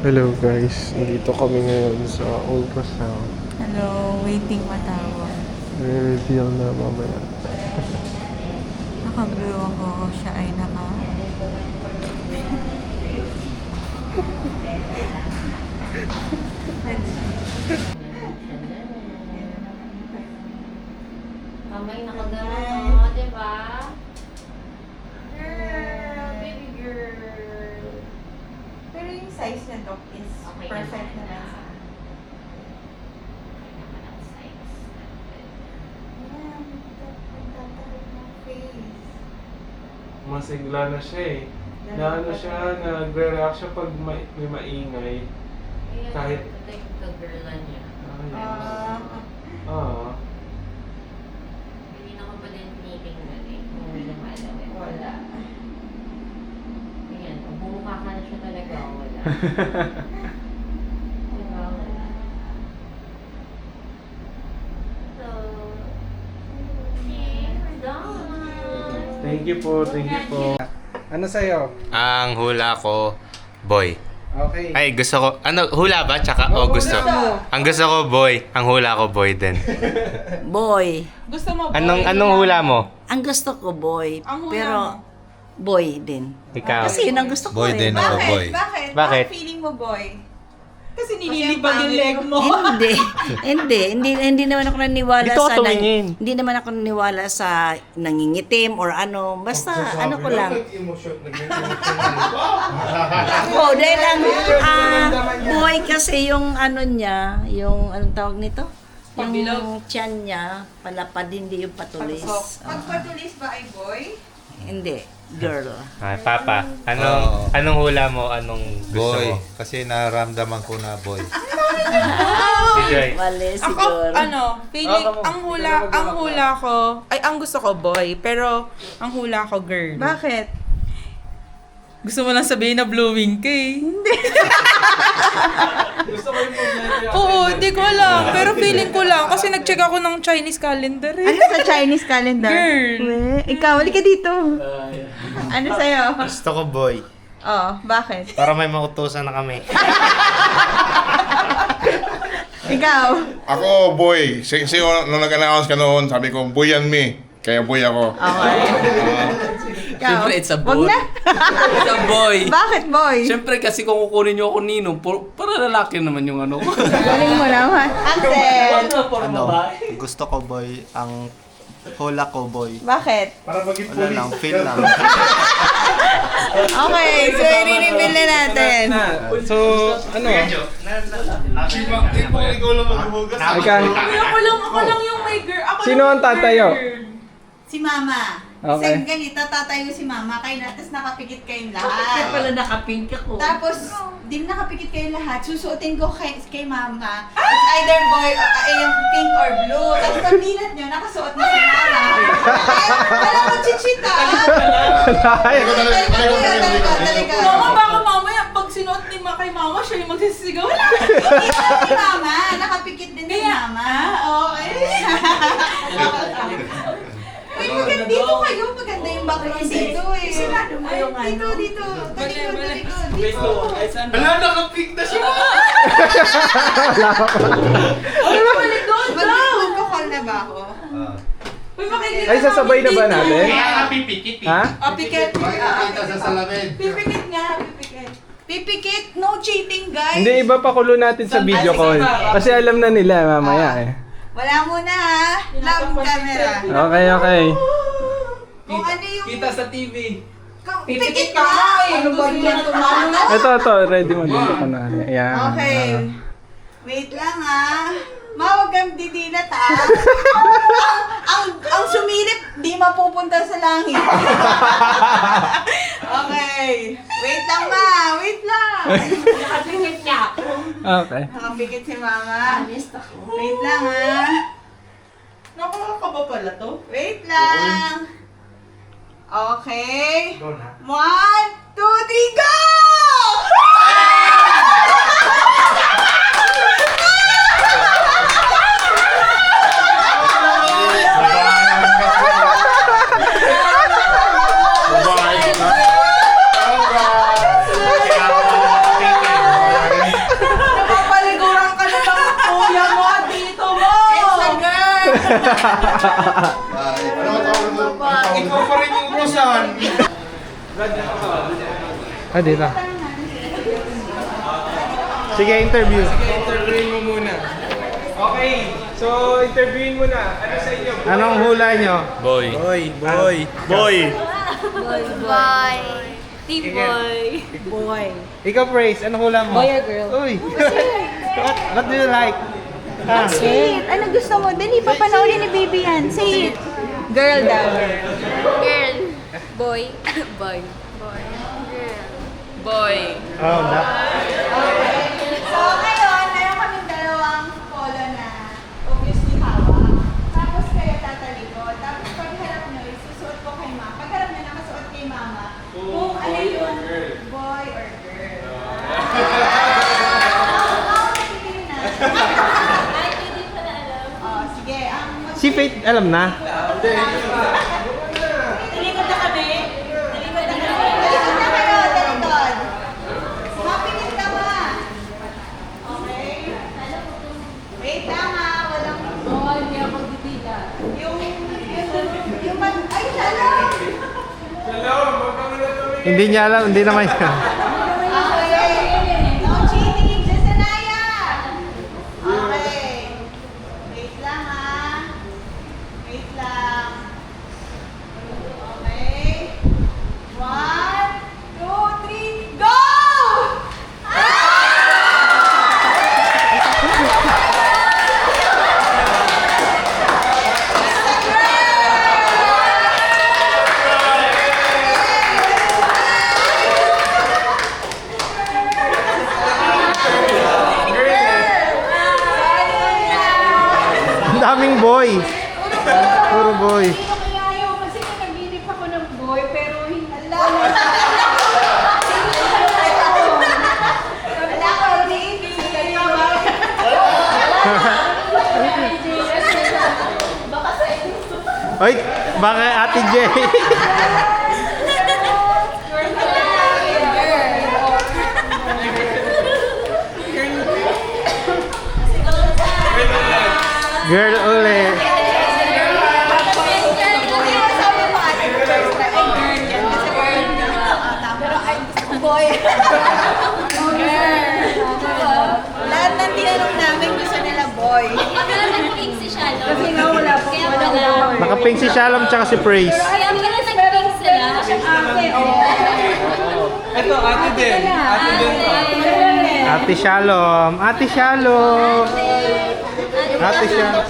Hello guys, dito kami ngayon sa ultrasound. Hello, waiting matawag. I-reveal na mamaya. Naka-blue ako, siya ay naka... Mamay nakagano, di ba? Girl, baby girl. Pero yung size na dog is Okay perfect naman naman sa Okay naman ang size. Ayan, nagtatarik ng face. Masigla na siya eh. Na ano siya, nagre-react siya pag may maingay. Ayan, Kahit- ito yung kagirlan niya. Ah. Hindi na ko pa din tinitingnan eh. Kung may lumalaw eh. Wala. Ayan, bumukha ka na siya talaga. Wala. Diba? Wala. So, okay, we're done. Thank you po, thank you po. Ano sa'yo? Ang hula ko, boy. Okay. Ay, gusto ko, ano, hula ba? Tsaka, Oh, gusto. hula mo. Ang gusto ko, boy. Ang hula ko, boy din. Boy. Gusto mo boy? Anong hula mo? Ang gusto ko boy. Ang hula Pero mo? boy din. Ikaw. Kasi yun ang gusto ko Boy din ako, Bakit? boy. Bakit? Bakit? Feeling mo boy? Kasi nililibag yung leg mo. Hindi naman ako naniniwala Dito ka sa tumingin. hindi naman ako naniniwala sa nangingitim or ano. Basta ano ko lang. Ako dahil boy kasi yung ano niya, yung anong tawag nito? Yung tiyan niya, palapad, hindi yung patulis. Pag patulis ba ay boy? Hindi, girl. Ay, Papa, Oo. anong hula mo? Anong gusto Boy. mo? Kasi naramdaman ko na boy. Si Joy. Mali Ako, siguro. feeling, Ako mo. ang hula ko, ay, ang gusto ko boy, pero ang hula ko girl. Bakit? Gusto mo lang sabihin na blowing ka eh. Gusto ko yung problema. Oo, hindi ko alam. Pero feeling ko lang, kasi nag-check ako ng Chinese calendar eh. Ano sa Chinese calendar? Girl. Ikaw, halika dito. Ano sa'yo? Gusto ko, boy. Oh, bakit? Para may mautusan na kami. Ikaw. Ako, boy. Nung nag-announce ka noon, sabi ko, boy yan me. Kaya boy ako. Okay. Ikaw. Siyempre, it's a Wag boy. na. It's a boy. Bakit boy? Siyempre, kasi kung kukunin nyo ako ninong, para lalaki naman yung ano ko. Galing mo naman. Axel. Gusto ko boy. Ang hula ko boy. Bakit? Para maging Wala lang, feel lang. Okay, so i-reveal na natin. So, ano? Ako lang yung may girl. Ako Sino ang tatayo? Si Mama. Okay. Kasi ganito, tatayo si Mama. Kayo tapos nakapikit kayong Kaya lahat. pala nakapink ako. Tapos, di nakapikit kayong lahat. Susuotin ko kay Mama. It's either boy, yung pink or blue. Tapos pagdilat nyo, nakasuot na si Mama. Wala ko chichita. Talaga. Mama, baka mamaya pag sinuot ni kay mama, siya yung magsisigaw. Wala! Hindi lang si Mama. Nakapikit din si Mama. Okay. Uy, maganda dito kayo. Maganda yung background dito eh. Sinado mo yung Ay, ano. Dito. Talikod. Dito. Wala, nakapink na siya! Mag-record ko call na ba ako? Uy, makikita Ay, sasabay na ba natin? pipikit Ha? Pikit. Pipikit nga. Pipikit. No cheating, guys. Hindi, iba pa kulo natin sa video call. Kasi alam na nila mamaya eh. Wala muna ha. Love camera. Okay. Kung ano yung... Kita sa TV. Pipikit ka. Ano ba yung tumalo? Ito, ready mo dito ka na. Ayan. Okay. Wait lang ha. Mawag kang didilat ha. ang sumilip, di mapupunta sa langit. Okay. Wait lang ma. Wait lang. Nakapikit niya. Okay. Nakapikit si mama. Wait lang ha. Nakakaba pala to. Wait lang. Okay. 1, 2, 3, go! Ikaw pa rin yung utusan. Ah, dito. Sige, interview. Interviewin mo muna. Okay, so interviewin mo na. Ano sa inyo? Anong hula nyo? Boy. Boy. Boy. Team boy. Boy. Ikaw, Praise, anong hula mo? Boy or girl? Uy. What do you like? Ah. Say it. Ano gusto mo? Dali, papanoorin ni baby yan. Say it. Girl daw. Girl. Boy. Boy. Boy. Girl. Boy. Oh, na. So, ngayon, meron kaming dalawang polo na obviously hawak. Tapos kayo tatalikod. Tapos pagharap nyo, isusuot ko kay mama. Pagharap nyo, nakasuot kay mama. Kung ano yung boy or girl. Sige na. Ay, hindi pa na alam. Oh, sige. Si Faith, alam na. Talikod na kami. Talikod na kayo. Talikod. Mapikit ka ba? Okay. Wait lang ha. Walang... Ay, shalom! Shalom, magkamulat kami. Hindi niya alam, hindi naman siya. Okay. No cheating, Jesanaya! Okay. Wait lang ha. Wait lang. Okay. 1, 2, 3, go! Ang daming boy. Puro boy. Ayaw kasi nag-inip ako ng boy pero hindi. Wala ko, hindi. Oy, baka Ate Jay. Girl ulit. Boy. Lahat ng tinanong namin gusto nila boy. Kaya nag-pink si Shalom. Kasi nga wala pa. Kaya pala. Naka-pink si Shalom tsaka si Praise. Kaya pala nag-pink sila. Ito, ate din. Ate din to. Ate Shalom. Ate Shalom. Ate Shalom.